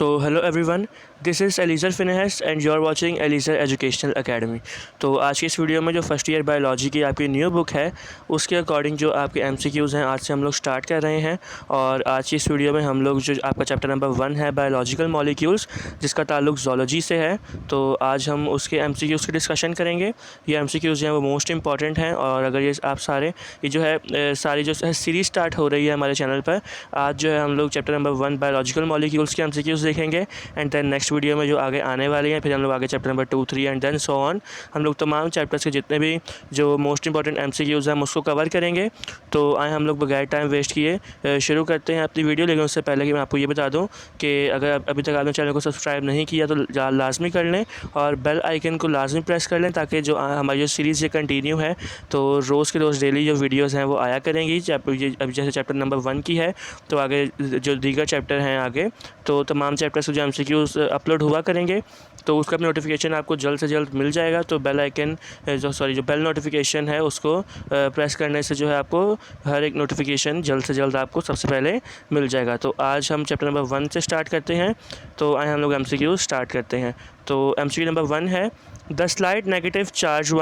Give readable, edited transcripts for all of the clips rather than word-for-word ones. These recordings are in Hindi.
So hello everyone, this is Eliezer Finesse and you are watching Eliezer educational academy. तो आज की इस वीडियो में जो फर्स्ट ईयर बायोलॉजी की आपकी न्यू बुक है उसके अकॉर्डिंग जो आपके एमसीक्यूज़ हैं आज से हम लोग स्टार्ट कर रहे हैं। और आज की इस वीडियो में हम लोग जो आपका चैप्टर नंबर 1 है बायोलॉजिकल मॉलिक्यूल्स, जिसका ताल्लुक ज़ूलॉजी से है, तो आज हम उसके एमसीक्यूज़ की डिस्कशन करेंगे। ये एमसीक्यूज़ जो हैं वो मोस्ट इंपॉर्टेंट हैं और अगर ये आप सारे ये जो है सारी जो है सीरीज़ स्टार्ट हो रही है हमारे चैनल पर। आज जो है हम लोग चैप्टर नंबर 1 बायोलॉजिकल मॉलिक्यूल्स के एमसीक्यूज़ देखेंगे एंड देन नेक्स्ट वीडियो में जो आगे आने वाली हैं फिर हम लोग आगे chapter number 2, 3 and then so on हम लोग तमाम चैप्टर्स के जितने भी जो मोस्ट इंपॉर्टेंट एमसीक्यूज़ हैं हम उसको कवर करेंगे। तो आए हम लोग बगैर टाइम वेस्ट किए शुरू करते हैं अपनी वीडियो। लेकिन उससे पहले कि मैं आपको ये बता दूं कि अगर अभी तक आपने चैनल को सब्सक्राइब नहीं किया तो लाजमी कर लें और बेल आइकन को लाजमी प्रेस कर लें ताकि जो हमारी जो सीरीज़ ये कंटिन्यू है तो रोज़ के रोज़ डेली जो वीडियोज़ हैं वो आया करेंगी। अभी जैसे चैप्टर नंबर 1 की है तो आगे जो दीगर चैप्टर हैं आगे तो तमाम चैप्टर्स जो एमसीक्यूज़ अपलोड हुआ करेंगे तो उसका नोटिफिकेशन आपको जल्द से जल्द मिल जाएगा। तो बेल आइकन जो बेल नोटिफिकेशन है उसको प्रेस करने से जो है आपको हर एक नोटिफिकेशन जल्द से जल्द आपको सबसे पहले मिल जाएगा। तो आज हम चैप्टर नंबर 1 से स्टार्ट करते हैं। तो आए हम लोग एमसीक्यू स्टार्ट करते हैं। तो एमसीक्यू नंबर 1 है the slide negative charge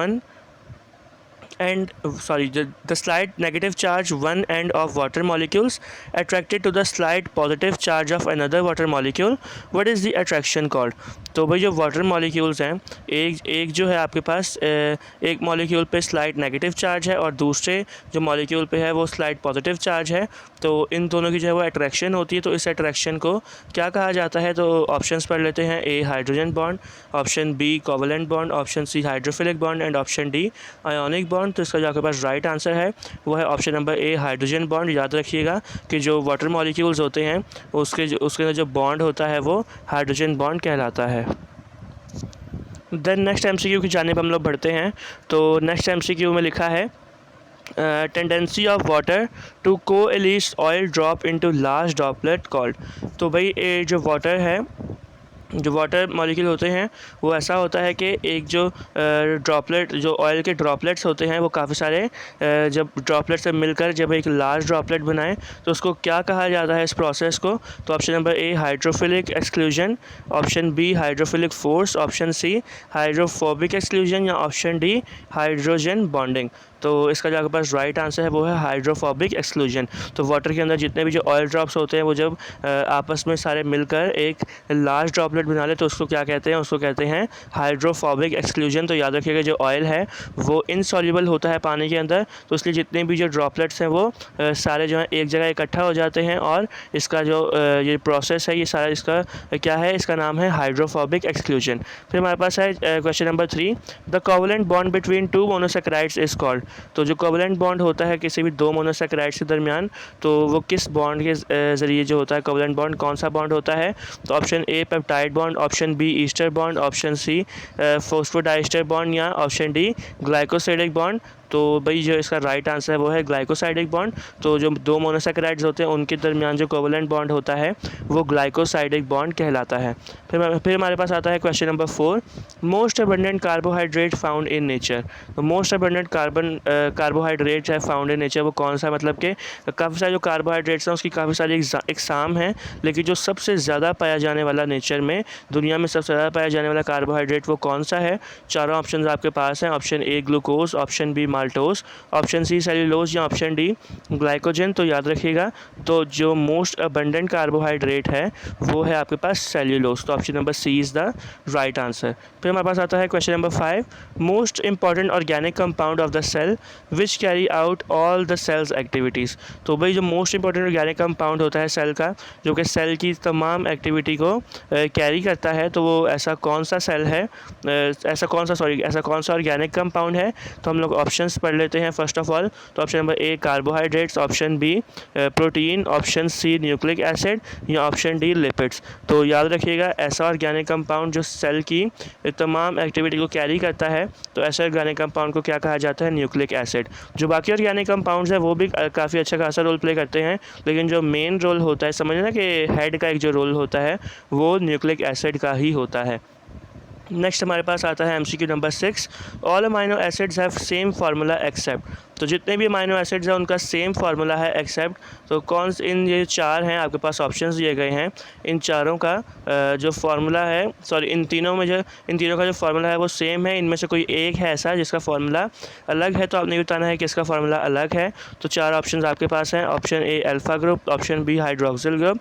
the slight negative charge one end of water molecules attracted to the slight positive charge of another water molecule. What is the attraction called? तो भाई जो वाटर मॉलिक्यूल्स हैं एक जो है आपके पास एक मॉलिक्यूल पे स्लाइट नेगेटिव चार्ज है और दूसरे जो मॉलिक्यूल पे है वो स्लाइट पॉजिटिव चार्ज है। तो इन दोनों की जो है वो अट्रैक्शन होती है। तो इस अट्रैक्शन को क्या कहा जाता है? तो ऑप्शंस पढ़ लेते हैं। A hydrogen bond, option B covalent bond, option C hydrophilic bond and option D ionic bond. तो इसका जो आपके पास राइट आंसर है वो है ऑप्शन नंबर ए हाइड्रोजन बॉन्ड। याद रखिएगा कि जो वाटर मॉलिक्यूल्स होते हैं उसके जो बॉन्ड होता है वो हाइड्रोजन बॉन्ड कहलाता है। देन नेक्स्ट एमसीक्यू की जानिब हम लोग बढ़ते हैं। तो नेक्स्ट एमसीक्यू में लिखा है tendency of water to coalesce oil drop into large droplet called. तो भाई ये जो वाटर मॉलिक्यूल होते हैं वो ऐसा होता है कि एक जो ड्रॉपलेट जो ऑयल के ड्रॉपलेट्स होते हैं वो काफ़ी सारे जब ड्रॉपलेट से मिलकर जब एक लार्ज ड्रॉपलेट बनाएं तो उसको क्या कहा जाता है इस प्रोसेस को? तो option number A hydrophilic exclusion, option B hydrophilic force, option C hydrophobic exclusion या ऑप्शन डी हाइड्रोजन बॉन्डिंग। तो इसका जो आपके पास राइट आंसर है वो है हाइड्रोफोबिक एक्सक्लूजन। तो वाटर के अंदर जितने भी जो ऑयल ड्रॉप्स होते हैं वो जब आपस में सारे मिलकर एक लार्ज ड्रॉपलेट बना ले तो उसको क्या कहते हैं? उसको कहते हैं हाइड्रोफोबिक एक्सक्लूजन। तो याद रखिएगा जो ऑयल है वो इनसॉल्युबल होता है पानी के अंदर, तो इसलिए जितने भी जो ड्रॉपलेट्स हैं वो सारे जो हैं एक जगह इकट्ठा हो जाते हैं और इसका जो ये प्रोसेस है ये सारा इसका क्या है? इसका नाम है हाइड्रोफोबिक एक्सक्लूजन। फिर हमारे पास है question number 3 the covalent bond between to monosaccharides is called. तो जो कोवलेंट बॉन्ड होता है किसी भी दो मोनोसैकेराइड्स के दरमियान तो वो किस बॉन्ड के ज़रिए जो होता है कोवलेंट बॉन्ड कौन सा बॉन्ड होता है? तो option A peptide bond, option B ester bond, option C phosphodiester bond या ऑप्शन डी ग्लाइकोसाइडिक बॉन्ड। तो भाई जो इसका राइट आंसर है वो है ग्लाइकोसाइडिक बॉन्ड। तो जो दो मोनोसैकेराइड्स होते हैं उनके दरमियान जो कोवलेंट बॉन्ड होता है वो ग्लाइकोसाइडिक बॉन्ड कहलाता है। फिर हमारे पास आता है question number 4 most abundant carbohydrate found in nature. तो मोस्ट अबंडेंट कार्बोहाइड्रेट है फाउंड इन नेचर वो कौन सा? मतलब कि काफ़ी सारे जो कार्बोहाइड्रेट्स हैं उसकी काफ़ी सारी इकसाम हैं, लेकिन जो सबसे ज़्यादा पाया जाने वाला नेचर में दुनिया में सबसे ज़्यादा पाया जाने वाला कार्बोहाइड्रेट वो कौन सा है? चारों ऑप्शन आपके पास हैं। Option A glucose, option B maltose, option C cellulose या ऑप्शन डी ग्लाइकोजन। तो याद रखिएगा तो जो मोस्ट अबंडेंट कार्बोहाइड्रेट है वो है आपके पास सेल्यूलोज। तो option number C is the right answer. फिर हमारे पास आता है question number 5 most important organic compound of the cell which carry out all the cells activities. तो भाई जो मोस्ट इंपॉर्टेंट ऑर्गेनिक कंपाउंड होता है सेल का जो कि सेल की तमाम एक्टिविटी को कैरी करता है तो वो ऐसा कौन सा सेल है ऐसा कौन सा ऑर्गेनिक कंपाउंड है? तो हम लोग ऑप्शंस पढ़ लेते हैं। फर्स्ट ऑफ ऑल तो option number A carbohydrates, option B protein, option C nucleic acid या ऑप्शन डी लिपिड्स। तो याद रखिएगा ऐसा ऑर्गेनिक कंपाउंड जो सेल की तमाम एक्टिविटी को कैरी करता है तो ऐसे ऑर्गेनिक कंपाउंड को क्या कहा जाता है? Nucleic acid. जो बाकी ऑर्गेनिक कंपाउंड्स हैं वो भी काफ़ी अच्छा खासा रोल प्ले करते हैं, लेकिन जो मेन रोल होता है समझना कि हेड का एक जो रोल होता है वो न्यूक्लिक एसिड का ही होता है। नेक्स्ट हमारे पास आता है MCQ number 6, all amino acids have same formula except. तो जितने भी अमाइनो एसिड्स हैं उनका सेम फार्मूला है एक्सेप्ट। तो कौन से इन ये चार हैं आपके पास ऑप्शंस दिए गए हैं, इन चारों का जो फार्मूला है, सॉरी इन तीनों का जो फार्मूला है वो सेम है। इनमें से कोई एक है ऐसा जिसका फार्मूला अलग है, तो आपने बताना है कि इसका फार्मूला अलग है। तो चार ऑप्शंस आपके पास हैं, option A alpha group, option B hydroxyl group,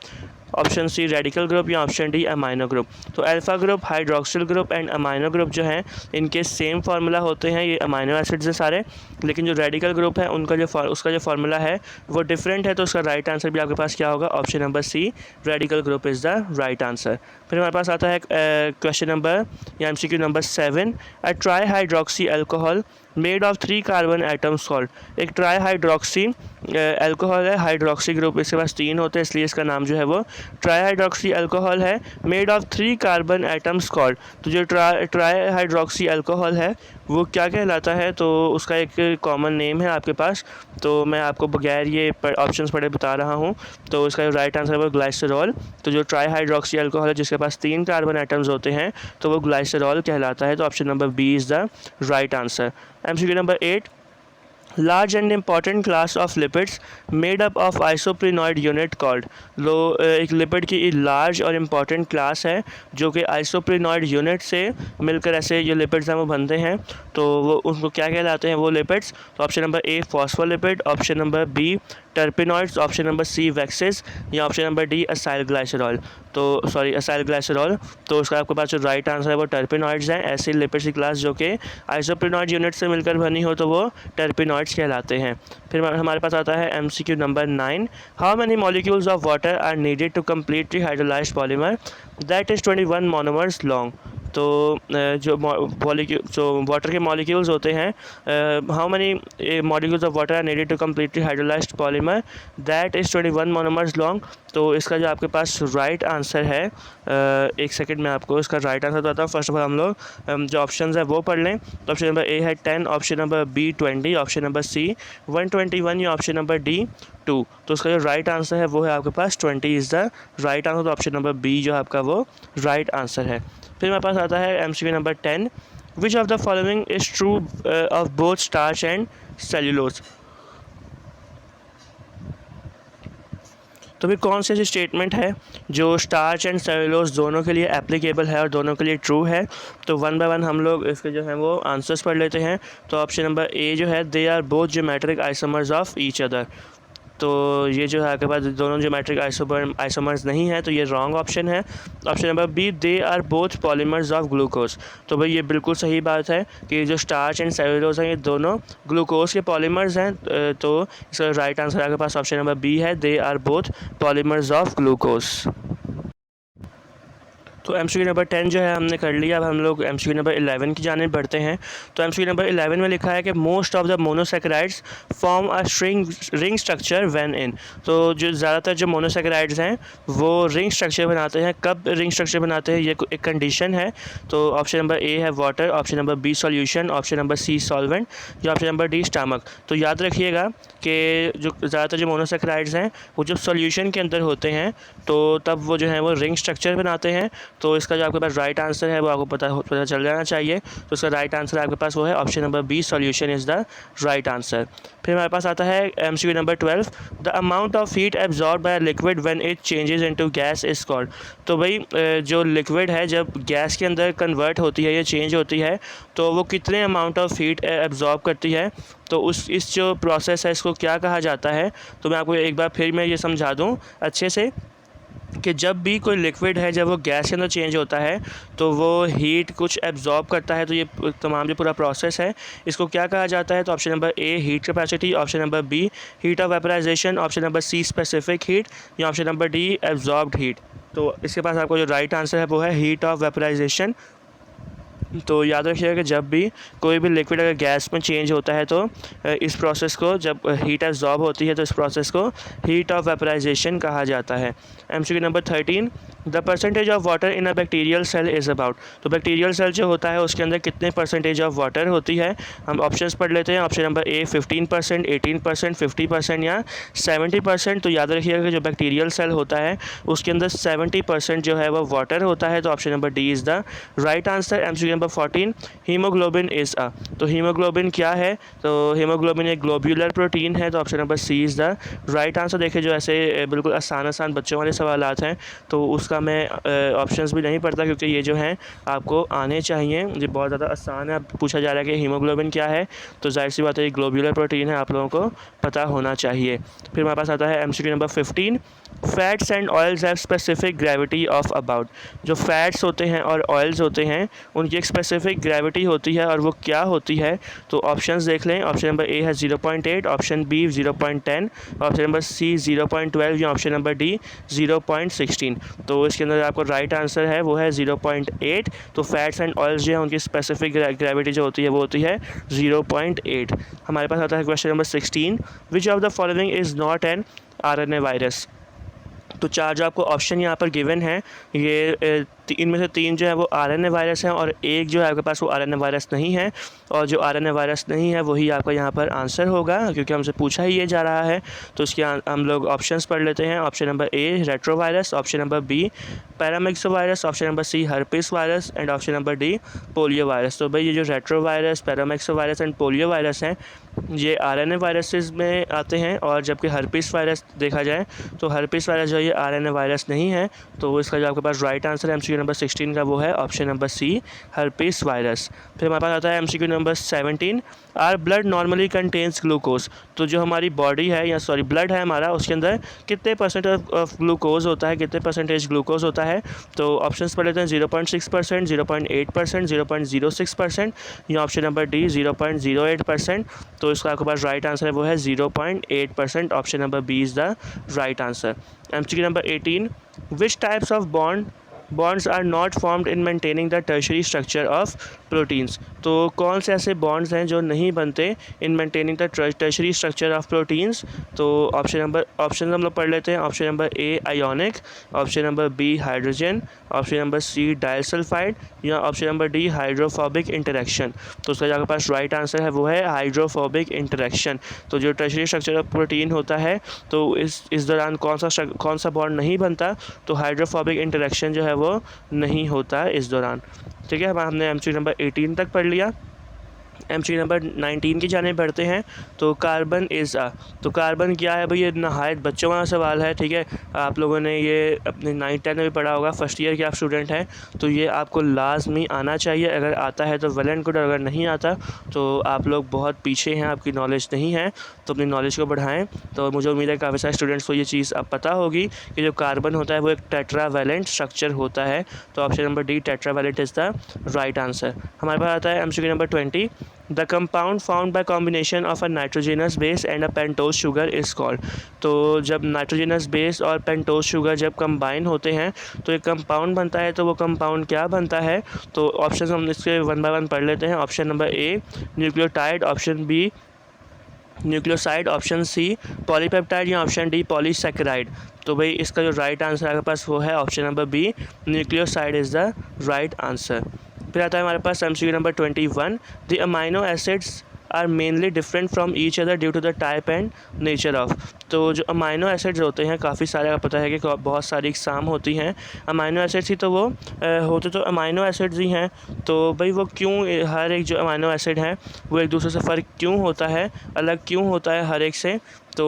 option C radical group या ऑप्शन डी अमाइनो ग्रुप। तो alpha group, hydroxyl group and amino group जो हैं इनके सेम फार्मूला होते हैं, ये अमाइनो एसिड्स हैं सारे। लेकिन जो रेडिकल ग्रुप है उसका जो फार्मूला है वो डिफरेंट है। तो उसका राइट आंसर भी आपके पास क्या होगा, option number C, radical group is the right answer. फिर हमारे पास आता है क्वेश्चन नंबर या MCQ number 7, a trihydroxy alcohol made of 3 carbon atom salt. एक ट्राई हाइड्रोक्सी अल्कोहल है, हाइड्रोक्सी ग्रुप इसके पास 3 होते हैं, इसलिए इसका नाम जो है वो ट्राई हाइड्रोक्सी अल्कोहल है, made of 3 carbon atoms salt. तो जो ट्राई हाइड्रोक्सी अल्कोहल है वो क्या कहलाता है, तो उसका एक कॉमन नेम है आपके पास। तो मैं आपको बगैर ये ऑप्शंस पढ़े बता रहा हूँ। तो इसका जो राइट आंसर है वो ग्लाइसरॉल। तो जो ट्राई हाइड्रोक्सी अल्कोहल है जिसके पास 3 कार्बन एटम्स होते हैं तो वो ग्लाइसरॉल कहलाता है। तो option number B is the right answer. MCQ number 8, large and important class of lipids made up of isoprenoid unit called. एक लिपिड की लार्ज और इम्पॉर्टेंट क्लास है जो कि आइसोप्रीनॉइड यूनिट से मिलकर ऐसे जो लिपिड्स हैं वो बनते हैं, तो वो उनको क्या कहलाते हैं वो लिपिड्स। तो option number A phospholipid, option number B terpenoids, option number C waxes या option number D acyl glycerol. Acyl glycerol. तो उसका आपके पास जो राइट आंसर है वो टर्पिनॉइड्स हैं। ऐसी लिपिड्स की क्लास जो कि आइसोप्रीनॉइड यूनिट से मिलकर बनी हो तो वो टर्पिनॉइड्स कहलाते हैं। फिर हमारे पास आता है MCQ number 9, how many molecules of water are needed to completely hydrolysed polymer that is 21 monomers long. तो जो वाटर के मॉलिक्यूल्स होते हैं, how many molecules of water are needed to completely hydrolysed polymer that is 21 monomers long. तो इसका जो आपके पास राइट आंसर है, एक सेकंड में आपको इसका राइट आंसर बताता हूँ। फर्स्ट ऑफ ऑल हम लोग जो ऑप्शन है वो पढ़ लें। तो ऑप्शन नंबर ए है 10, option number B 20, option number C 121 या ऑप्शन नंबर डी 2। तो उसका जो राइट आंसर है वो है आपके पास 20 इज़ द राइट आंसर। तो ऑप्शन नंबर बी जो है आपका वो राइट आंसर है। फिर मेरे पास आता है MCQ number 10, which of the following is true of both starch and cellulose. तो भी कौन सी ऐसी स्टेटमेंट है जो स्टार्च एंड सेलुलोज दोनों के लिए एप्लीकेबल है और दोनों के लिए ट्रू है। तो वन बाय वन हम लोग इसके जो है वो आंसर्स पढ़ लेते हैं। तो ऑप्शन नंबर ए जो है, they are both geometric isomers of each other. तो ये जो है आपके पास दोनों ज्योमेट्रिक आइसोमर्स नहीं है, तो ये रॉन्ग ऑप्शन है। Option number B, they are both polymers of glucose. तो भाई ये बिल्कुल सही बात है कि जो स्टार्च एंड सेलुलोज हैं ये दोनों ग्लूकोज के पॉलीमर्स हैं। तो इसका राइट आंसर आपके पास ऑप्शन नंबर बी है, they are both polymers of glucose. तो MCQ नंबर 10 जो है हमने कर लिया। अब हम लोग MCQ नंबर 11 की जानिब बढ़ते हैं। तो MCQ नंबर 11 में लिखा है कि most of the monosaccharides form a ring structure when in. तो जो ज़्यादातर जो मोनोसेकेराइड्स हैं वो रिंग स्ट्रक्चर बनाते हैं। कब रिंग स्ट्रक्चर बनाते हैं, ये एक कंडीशन है। तो ऑप्शन नंबर ए है water, option number B solution, option number C solvent या ऑप्शन नंबर डी स्टमक। तो याद रखिएगा कि जो ज़्यादातर जो मोनोसेकेराइड्स हैं वो जब सॉल्यूशन के अंदर होते हैं तो तब वो जो है वो रिंग स्ट्रक्चर बनाते हैं। तो इसका जो आपके पास राइट आंसर है वो आपको पता चल जाना चाहिए। तो इसका राइट आंसर आपके पास वो है option number B solution is the right answer. फिर हमारे पास आता है MCQ number 12, the amount of heat absorb by liquid when it changes into gas is called. तो भाई जो लिक्विड है जब गैस के अंदर कन्वर्ट होती है या चेंज होती है तो वो कितने अमाउंट ऑफ हीट एब्जॉर्ब करती है। तो इस जो प्रोसेस है इसको क्या कहा जाता है। तो मैं आपको एक बार फिर मैं ये समझा दूँ अच्छे से कि जब भी कोई लिक्विड है जब वो गैस के अंदर चेंज होता है तो वो हीट कुछ एब्जॉर्ब करता है। तो ये तमाम जो पूरा प्रोसेस है इसको क्या कहा जाता है। तो option number A heat capacity, option number B heat of vaporisation, option number C specific heat या option number D absorbed heat. तो इसके पास आपको जो राइट आंसर है वो है हीट ऑफ वेपराइजेशन। तो याद रखिएगा कि जब भी कोई भी लिक्विड अगर गैस में चेंज होता है तो इस प्रोसेस को जब हीट एब्जॉर्ब होती है तो इस प्रोसेस को हीट ऑफ वेपराइजेशन कहा जाता है। MCQ number 13, the percentage of water in a bacterial cell is about. तो बैक्टीरियल सेल जो होता है उसके अंदर कितने परसेंटेज ऑफ वाटर होती है। हम ऑप्शंस पढ़ लेते हैं। ऑप्शन नंबर ए 15%, 18%, 50% या 70%। तो याद रखिएगा कि जो बैक्टीरियल सेल होता है उसके अंदर 70% जो है वो वाटर होता है। तो option number D is the right answer. MCQ number 14, haemoglobin is a. तो हीमोग्लोबिन क्या है। तो हीमोग्लोबिन एक ग्लोब्यूलर प्रोटीन है। तो option number C is the right answer. देखिए जो ऐसे बिल्कुल आसान बच्चों वाले सवालात हैं तो उसका मैं ऑप्शंस भी नहीं पढ़ता, क्योंकि ये जो हैं आपको आने चाहिए। ये बहुत ज़्यादा आसान है। अब पूछा जा रहा है कि हीमोग्लोबिन क्या है, तो जाहिर सी बात है ये ग्लोब्यूलर प्रोटीन है, आप लोगों को पता होना चाहिए। फिर हमारे पास आता है MCQ number 15, fats and oils have specific gravity of about. जो फैट्स होते हैं और ऑयल्स होते हैं उनकी एक स्पेसिफिक ग्रेविटी होती है, और वो क्या होती है। तो ऑप्शंस देख लें। ऑप्शन नंबर ए है 0.8, option B 0.10, option number C 0.12 या ऑप्शन नंबर डी 0.16। तो इसके अंदर आपको राइट आंसर है वो है 0.8। तो फैट्स एंड ऑयल्स जो है उनकी स्पेसिफिक ग्रेविटी जो होती है वो होती है 0.8। हमारे पास आता है question number 16, which of the following is not an RNA virus. तो चार जो आपको ऑप्शन यहाँ पर गिवन है, ये इनमें से 3 जो है वो आरएनए वायरस हैं और एक जो है आपके पास वो आरएनए वायरस नहीं है। और जो आरएनए वायरस नहीं है वही आपका यहाँ पर आंसर होगा, क्योंकि हमसे पूछा ही ये जा रहा है। तो इसके हम लोग ऑप्शंस पढ़ लेते हैं। Option number A retrovirus, option number B paramyxovirus, option number C herpes virus and option number D polio virus. तो भाई ये जो retrovirus, paramyxovirus and polio virus हैं ये आरएनए वायरसेस में आते हैं, और जबकि हर्पिस वायरस देखा जाए तो हर्पिस वायरस जो ये आरएनए वायरस नहीं है। तो इसका जो आपके पास राइट आंसर है एमसीक्यू नंबर 16 का वो है option number C herpes virus. फिर हमारे पास आता है MCQ number 17, are blood normally contains glucose. तो जो हमारी बॉडी है या सॉरी ब्लड है हमारा, उसके अंदर कितने परसेंट ऑफ ग्लूकोज होता है, कितने परसेंटेज ग्लूकोज होता है। तो ऑप्शंस पढ़ लेते हैं। 0.6%, 0.8%, 0.06% या ऑप्शन नंबर डी 0.08%। तो इसका आपके पास राइट आंसर है वो है 0.8%। Option number B is the right answer. MCQ number 18, which types of bonds are not formed in maintaining the tertiary structure of proteins। तो कौन से ऐसे बॉन्ड्स हैं जो नहीं बनते in maintaining the tertiary structure of proteins. तो ऑप्शन हम लोग पढ़ लेते हैं। Option number A ionic, option number B hydrogen, option number C disulphide या option number D hydrophobic interaction. तो उसका जो आपके पास राइट आंसर है वो है हाइड्रोफोबिक इंटरेक्शन। तो जो टर्शरी स्ट्रक्चर ऑफ प्रोटीन होता है तो इस दौरान कौन सा बॉन्ड नहीं बनता, तो हाइड्रोफोबिक इंटरेक्शन जो है वो नहीं होता है इस दौरान। ठीक है, अब हमने एमसीक्यू नंबर 18 तक पढ़ लिया। एमसीक्यू नंबर 19 की जाने बढ़ते हैं। तो कार्बन इज़ अ। तो कार्बन क्या है भाई, ये नहायत बच्चों वाला सवाल है। ठीक है, आप लोगों ने ये अपने 9th-10th में भी पढ़ा होगा, फर्स्ट ईयर के आप स्टूडेंट हैं तो ये आपको लाजमी आना चाहिए। अगर आता है तो वेल एंड गुड, अगर नहीं आता तो आप लोग बहुत पीछे हैं, आपकी नॉलेज नहीं है, तो अपनी नॉलेज को बढ़ाएं। तो मुझे उम्मीद है काफ़ी सारे स्टूडेंट्स को ये चीज़ अब पता होगी कि जो कार्बन होता है वो एक टेट्रावैलेंट स्ट्रक्चर होता है। तो option number D tetravalent is the right answer. हमारे पास आता है MCQ number 20, the compound found by combination of a nitrogenous base and a pentose sugar is called. तो जब नाइट्रोजनस बेस और पेंटोज शुगर जब कंबाइन होते हैं तो एक कंपाउंड बनता है। तो वो कंपाउंड क्या बनता है। तो ऑप्शन हम इसके 1 बाय 1 पढ़ लेते हैं। Option number A nucleotide, option B nucleoside, option C polypeptide या ऑप्शन डी पॉलीसैकेराइड। तो भाई इसका जो राइट आंसर आपके पास वो है option number B nucleoside is the right answer. फिर आता है हमारे पास MCQ number 21, the amino acids are mainly different from each other due to the type and nature of. तो जो अमाइनो एसिड्स होते हैं काफ़ी सारे, आपको पता है कि बहुत सारी इकसाम होती हैं अमाइनो एसिड्स ही, तो वो होते तो अमाइनो एसिड्स ही हैं। तो भाई वो क्यों, हर एक जो अमाइनो एसिड है वो एक दूसरे से फ़र्क क्यों होता है, अलग क्यों होता है हर एक से। तो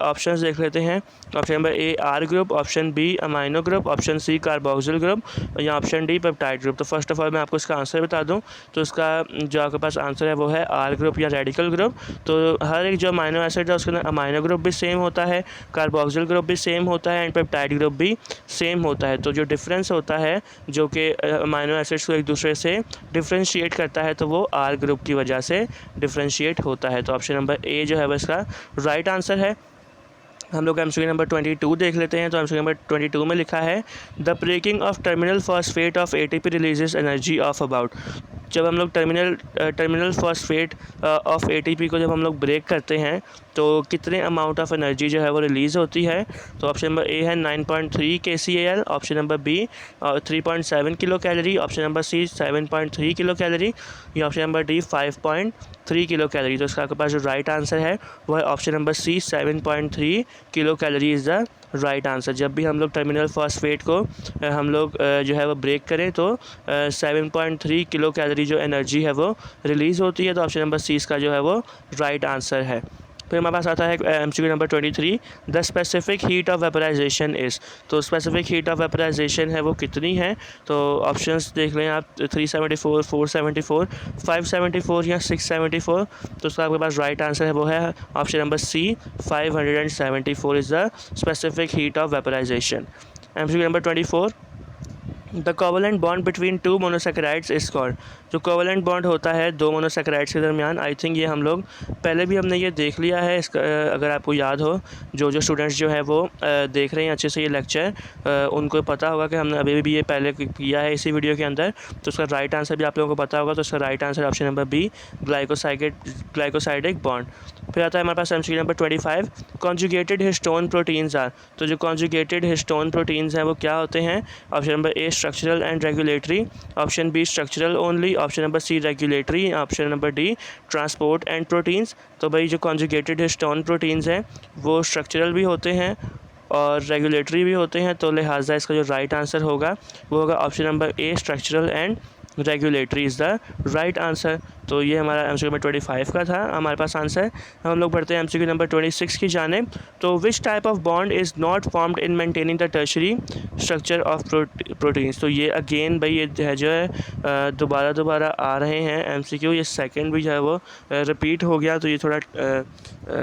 ऑप्शंस देख लेते हैं। Option number A R group, option B amino group, option C carboxyl group या ऑप्शन डी पेप्टाइड ग्रुप। तो फर्स्ट ऑफ ऑल मैं आपको इसका आंसर बता दूं तो इसका जो आपके पास आंसर है वो है आर ग्रुप या रेडिकल ग्रुप। तो हर एक जो अमाइनो एसिड है उसके अंदर अमाइनो ग्रुप भी सेम होता है, कार्बोक्सिल ग्रुप भी सेम होता है एंड पेप्टाइड ग्रुप भी सेम होता है। तो जो डिफरेंस होता है जो कि अमाइनो एसिड्स को एक दूसरे से डिफ्रेंशिएट करता है तो वो आर ग्रुप की वजह से डिफ्रेंशिएट होता है। तो ऑप्शन नंबर ए जो है वो इसका राइट आंसर है। हम लोग एमसीक्यू नंबर 22 देख लेते हैं। तो एमसीक्यू नंबर 22 में लिखा है the breaking of terminal phosphate of ATP releases energy of about. जब हम लोग टर्मिनल फॉस्फेट ऑफ एटीपी को जब हम लोग ब्रेक करते हैं तो कितने अमाउंट ऑफ एनर्जी जो है वो रिलीज़ होती है। तो ऑप्शन नंबर ए है 9.3 kcal, option number B 3.7 kilocalorie, option number C 7.3 kilo calorie या option number D 5.3 kilocalorie. तो इसका आपके पास जो राइट आंसर है वो है option number C 7.3 kilo calorie is the right answer. जब भी हम लोग टर्मिनल फॉस्फेट को हम लोग जो है वो ब्रेक करें तो 7.3 किलो कैलोरी जो एनर्जी है वो रिलीज़ होती है। तो ऑप्शन नंबर सी इसका जो है वो राइट आंसर है। फिर हमारे पास आता है MCQ number 23, the specific heat of vaporisation is. तो स्पेसिफिक हीट ऑफ वेपराइजेशन है वो कितनी है। तो ऑप्शंस देख लें आप 374, 474, 574 या 674। तो उसका आपके पास राइट आंसर है वो है option number C 574 is the specific heat of vaporisation. MCQ number 24, the covalent bond between two monosaccharides is called. जो कोवलेंट बॉन्ड होता है दो मोनोसेकेराइड्स के दरमियान, आई थिंक ये हम लोग पहले भी हमने ये देख लिया है। इसका अगर आपको याद हो, जो स्टूडेंट्स जो है वो देख रहे हैं अच्छे से ये लेक्चर, उनको पता होगा कि हमने अभी भी ये पहले किया है इसी वीडियो के अंदर। तो उसका राइट आंसर भी आप लोगों को पता होगा। तो उसका right answer option number B glycosidic bond. फिर आता है हमारे पास MCQ number 25, conjugated histone proteins are. तो जो कॉन्जुगेटेड हिस्टोन प्रोटीन्स हैं वो क्या होते हैं। Option number A structural and regulatory, option B structural only, option number C regulatory, option number D transport and proteins. तो भाई जो कॉन्जुगेटेड हिस्टोन प्रोटीन्स हैं वो स्ट्रक्चरल भी होते हैं और रेगुलेटरी भी होते हैं। तो लिहाजा इसका जो राइट आंसर होगा वो होगा option number A structural and regulatory is the right answer. तो ये हमारा एमसीक्यू नंबर 25 का था हमारे पास आंसर। हम लोग पढ़ते हैं एमसीक्यू नंबर 26 की जानिब। तो which type of bond is not formed in maintaining the tertiary structure of proteins. तो ये अगेन भाई ये है जो है दोबारा आ रहे हैं एमसीक्यू। ये सेकंड भी जो है वो रिपीट हो गया। तो ये थोड़ा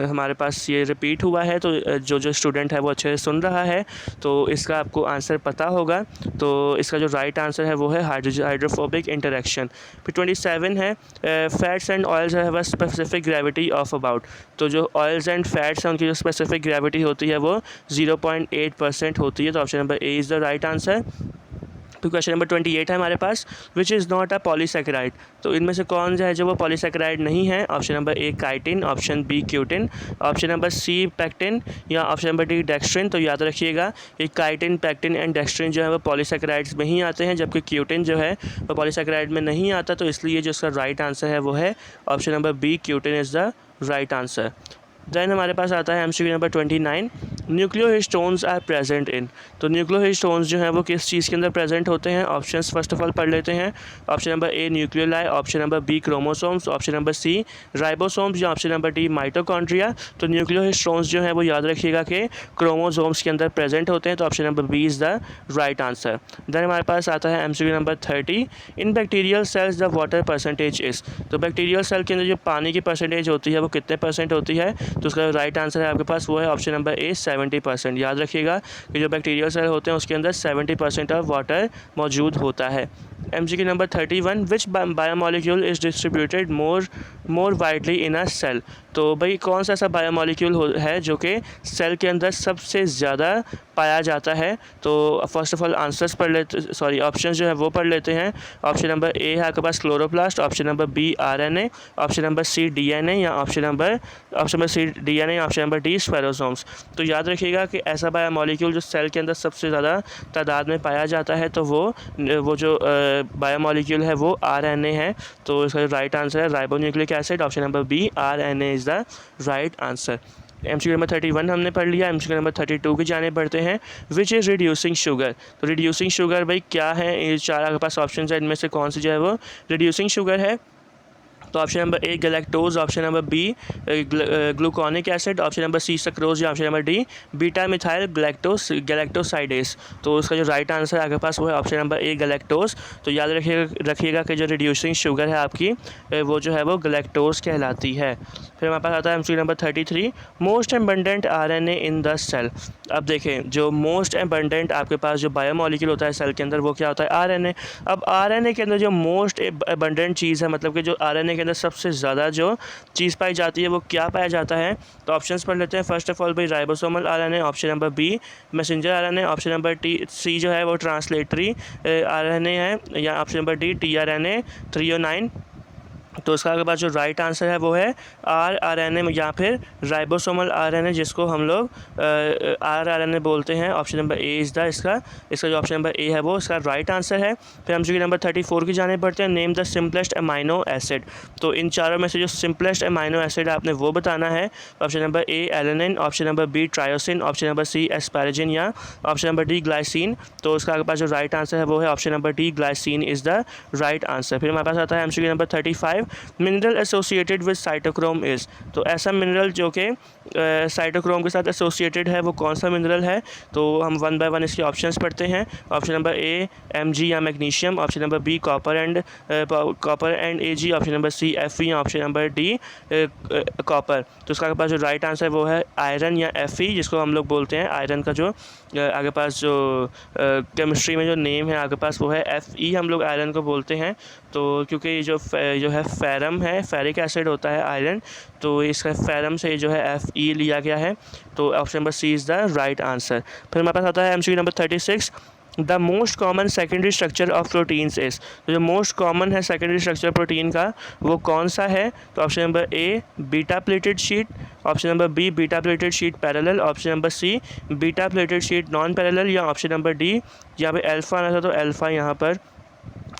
हमारे पास ये रिपीट हुआ है। तो जो स्टूडेंट है वो अच्छे से सुन रहा है तो इसका आपको आंसर पता होगा। तो इसका जो राइट आंसर है वो है हाइड्रोफोबिक इंटरेक्शन। फिर 27 है, fats and oils have a specific gravity of about. तो जो ऑयल्स एंड फैट्स हैं उनकी जो स्पेसिफिक ग्रेविटी होती है वो 0.8% होती है। तो option number A is the right answer. तो क्वेश्चन नंबर 28 है हमारे पास, which is not a polysaccharide. तो इनमें से कौन सा है जो वो पॉलीसेकेराइड नहीं है। Option number A chitin, option B cutin, option number C pectin या ऑप्शन नंबर डी डेक्स्ट्रिन। तो याद रखिएगा कि काइटिन, पैक्टिन एंड डेक्स्ट्रिन जो है वो पॉलीसेकेराइड्स में ही आते हैं, जबकि क्यूटिन जो है वो पॉलीसेकेराइड में नहीं आता। तो इसलिए जो इसका राइट आंसर है वो है option number B cutin is the right answer. Then हमारे पास आता है MCQ number 29, nucleohistones are present in. तो न्यूक्लियोहिस्टोन्स जो हैं वो किस चीज़ के अंदर प्रेजेंट होते हैं। ऑप्शंस फर्स्ट ऑफ ऑल पढ़ लेते हैं। Option number A nucleoli, option number B chromosomes, option number C ribosomes या ऑप्शन नंबर डी माइटोकॉन्ड्रिया। तो न्यूक्लियोहिस्टोन्स जो हैं वो याद रखिएगा कि क्रोमोसोम्स के अंदर प्रेजेंट होते हैं। तो option number B is the right answer. Then हमारे पास आता है MCQ number 30, in bacterial cells the water percentage is. तो बैक्टीरियल सेल के अंदर जो पानी की परसेंटेज होती है वो कितने परसेंट होती है। तो उसका राइट आंसर है आपके पास वो है ऑप्शन नंबर ए 70%। याद रखिएगा कि जो बैक्टीरियल सेल होते हैं उसके अंदर 70% ऑफ वाटर मौजूद होता है। MCQ number 31, which biomolecule is distributed more widely in a cell. तो भाई कौन सा ऐसा बायोमोलिक्यूल है जो कि सेल के अंदर सबसे ज़्यादा पाया जाता है। तो फर्स्ट ऑफ ऑल आंसर्स पढ़ लेते, सॉरी ऑप्शंस जो है वो पढ़ लेते हैं। ऑप्शन नंबर ए है आपके पास chloroplast, option number B RNA, option number C DNA या option number C DNA, option number D spherosomes. तो याद रखिएगा कि ऐसा बायोमोलिक्यूल जो सेल के अंदर सबसे ज़्यादा तादाद में पाया जाता है तो वो जो बायोमोलिक्यूल है वो आरएनए है। तो इसका राइट आंसर है ribonucleic acid, option number B RNA is the right answer. MCQ number 31 हमने पढ़ लिया। एमसीक्यू नंबर 32 की जाने बढ़ते हैं, विच इज़ रिड्यूसिंग शुगर। तो रिड्यूसिंग शुगर भाई क्या है। ये चार आपके पास ऑप्शन है, इनमें से कौन सी जो है वो रिड्यूसिंग शुगर है। तो option number A galactose, option number B gluconic acid, option number C sucrose या option number D beta methyl galactosidase. तो उसका जो राइट आंसर आपके पास वो है ऑप्शन नंबर ए गैलेक्टोज। तो याद रखिएगा कि जो रिड्यूसिंग शुगर है आपकी वो जो है वो गैलेक्टोज कहलाती है। फिर हमारे पास आता है MCQ number 33, most abundant RNA in the cell. अब देखें जो मोस्ट एबंडेंट आपके पास जो बायोमोलिक्यूल होता है सेल के अंदर वो क्या होता है आरएनए। अब आरएनए के अंदर जो मोस्ट एबंडेंट चीज़ है, मतलब कि जो आरएनए के अंदर सबसे ज़्यादा जो चीज़ पाई जाती है वो क्या पाया जाता है? तो ऑप्शंस पढ़ लेते हैं। फर्स्ट ऑफ ऑल भाई ribosomal RNA, option number B messenger RNA, option number C जो है वो ट्रांसलेटरी आरएनए है, या ऑप्शन नंबर डी टीआरएनए 309। तो इसका आपके पास जो राइट आंसर है वो है आरएनए या फिर राइबोसोमल आरएनए, जिसको हम लोग आरएनए बोलते हैं। Option number A is the इसका जो ऑप्शन नंबर ए है वो इसका राइट आंसर है। फिर हम जो नंबर 34 की जाने पड़ते हैं। Name the simplest amino acid. तो इन चारों में से जो सिंपलेस्ट अमाइनो एसिड आपने वो बताना है। Option number A alanine, option number B tyrosine, option number C asparagine या ऑप्शन नंबर डी ग्लाइसिन। तो इसका आपके पास जो राइट आंसर है वो है option number D glycine is the right answer. फिर हमारे पास आता है MCQ number 35। Mineral associated with cytochrome is. तो ऐसा मिनरल जो कि साइटोक्रोम के साथ एसोसिएटेड है वो कौन सा मिनरल है? तो हम वन बाय वन इसके ऑप्शंस पढ़ते हैं। ऑप्शन नंबर ए Mg या magnesium, option number B copper and Ag, option number C Fe, option number D copper. तो इसका आगे पास जो राइट आंसर है वो है आयरन या Fe, जिसको हम लोग बोलते हैं आयरन का जो आगे पास जो केमिस्ट्री में जो नेम है आगे पास वो है Fe, हम लोग आयरन को बोलते हैं। तो क्योंकि ये जो है फेरम है, फेरिक एसिड होता है आयरन, तो इसका फेरम से जो है Fe लिया गया है। तो option number C is the right answer. फिर हमारे पास आता है MCQ number 36। The most common secondary structure of proteins is. तो जो मोस्ट कॉमन है सेकेंडरी स्ट्रक्चर प्रोटीन का वो कौन सा है? तो option number A beta pleated sheet, option number B beta pleated sheet parallel, option number C beta pleated sheet non parallel, या ऑप्शन नंबर डी यहाँ पे अल्फ़ा आना था तो अल्फ़ा यहाँ पर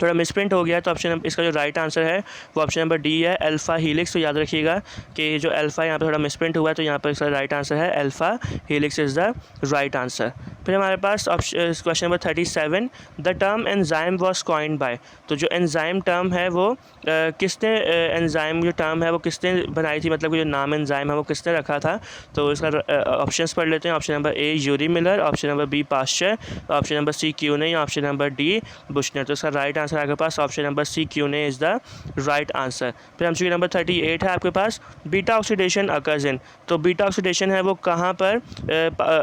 थोड़ा मिसप्रिंट हो गया। तो ऑप्शन इसका जो राइट आंसर है वो ऑप्शन नंबर डी है अल्फ़ा हीलिक्स। तो याद रखिएगा कि जो अल्फ़ा यहाँ पे थोड़ा मिसप्रिंट हुआ है, तो यहाँ पर इसका राइट आंसर है alpha helix is the right answer. फिर हमारे पास question number 37। The term enzyme was coined by. तो जो एंजाइम टर्म है वो किसने एंजाइम जो टर्म है वो किसने बनाई थी, मतलब जो नाम एंजाइम है वो किसने रखा था? तो इसका ऑप्शंस पढ़ लेते हैं। Option number A Urey Miller, option number B Pasteur, option number C Kuhne, option number D Buchner. तो इसका राइट आंसर आपके पास option number C Kuhne is the right answer. फिर एमसीक्यू नंबर 38 है आपके पास। Beta oxidation occurs in. तो बीटा ऑक्सीडेशन है वो कहाँ पर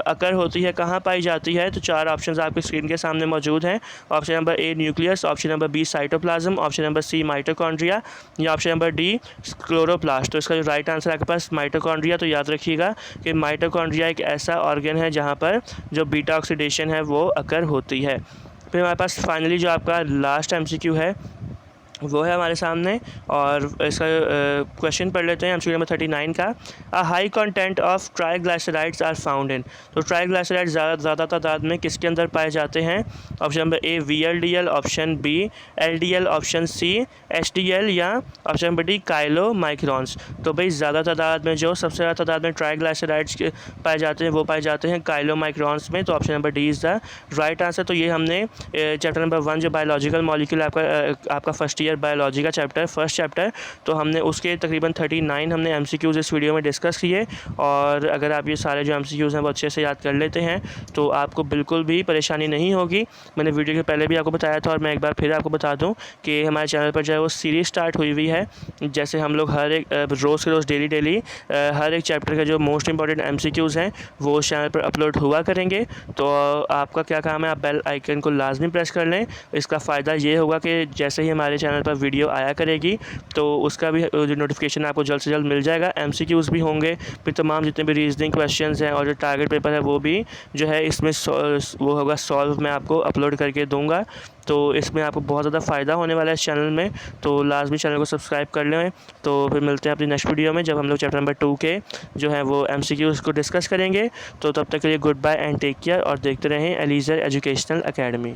अकर होती है, कहाँ पाई जाती है? तो चार ऑप्शंस आपकी स्क्रीन के सामने मौजूद हैं। Option number A nucleus, option number B cytoplasm, option number C mitochondria या ऑप्शन नंबर डी क्लोरोप्लास्ट। तो इसका जो राइट आंसर आपके पास माइटोकॉन्ड्रिया। तो याद रखिएगा कि माइटोकॉन्ड्रिया एक ऐसा ऑर्गन है जहाँ पर जो बीटा ऑक्सीडेशन है वो अकर होती है। फिर हमारे पास फाइनली जो आपका लास्ट एमसीक्यू है वो है हमारे सामने, और इसका क्वेश्चन पढ़ लेते हैं एमसीक्यू नंबर 39 का। A high content of triglycerides are found in. तो ट्राइग्लाइसराइड ज़्यादा तादाद में किसके अंदर पाए जाते हैं? Option number A VLDL, option B LDL, option C HDL या ऑप्शन नंबर डी काइलोमाइक्रॉन्स। तो भाई ज़्यादा तादाद में जो सबसे ज़्यादा तादाद में ट्राइग्लाइसराइड्स पाए जाते हैं वो पाए जाते हैं काइलोमाइक्रॉन्स में। तो option number D is the right answer. तो ये हमने चैप्टर नंबर 1 जो बायोलॉजिकल मॉलिक्यूल आपका फर्स्ट ईयर बायोलॉजी का चैप्टर, फर्स्ट चैप्टर, तो हमने उसके तकरीबन 39 हमने एमसीक्यूज़ इस वीडियो में डिस्कस किए। और अगर आप ये सारे जो एमसीक्यूज़ हैं वो अच्छे से याद कर लेते हैं तो आपको बिल्कुल भी परेशानी नहीं होगी। मैंने वीडियो के पहले भी आपको बताया था और मैं एक बार फिर आपको बता दूं कि हमारे चैनल पर जो है वो सीरीज़ स्टार्ट हुई है। जैसे हम लोग हर एक रोज़ के रोज़ डेली हर एक चैप्टर का जो मोस्ट इंपॉर्टेंट एमसीक्यूज़ हैं वो उस चैनल पर अपलोड हुआ करेंगे। तो आपका क्या काम है, आप बेल आइकन को लाजमी प्रेस कर लें। इसका फ़ायदा ये होगा कि जैसे ही हमारे चैनल पर वीडियो आया करेगी तो उसका भी जो नोटिफिकेशन आपको जल्द से जल्द मिल जाएगा। एमसीक्यूज़ भी होंगे, फिर तमाम जितने भी रीजनिंग क्वेश्चंस हैं और जो टारगेट पेपर है वो भी जो है इसमें वो होगा सॉल्व, मैं आपको अपलोड करके दूंगा। तो इसमें आपको बहुत ज़्यादा फ़ायदा होने वाला है इस चैनल में। तो लाजमी चैनल को सब्सक्राइब कर लें। तो फिर मिलते हैं अपनी नेक्स्ट वीडियो में जब हम लोग चैप्टर नंबर 2 के जो है वो एमसीक्यूज़ को डिस्कस करेंगे। तो तब तक के लिए goodbye and take care, और देखते रहें एलीज़र एजुकेशनल अकेडमी।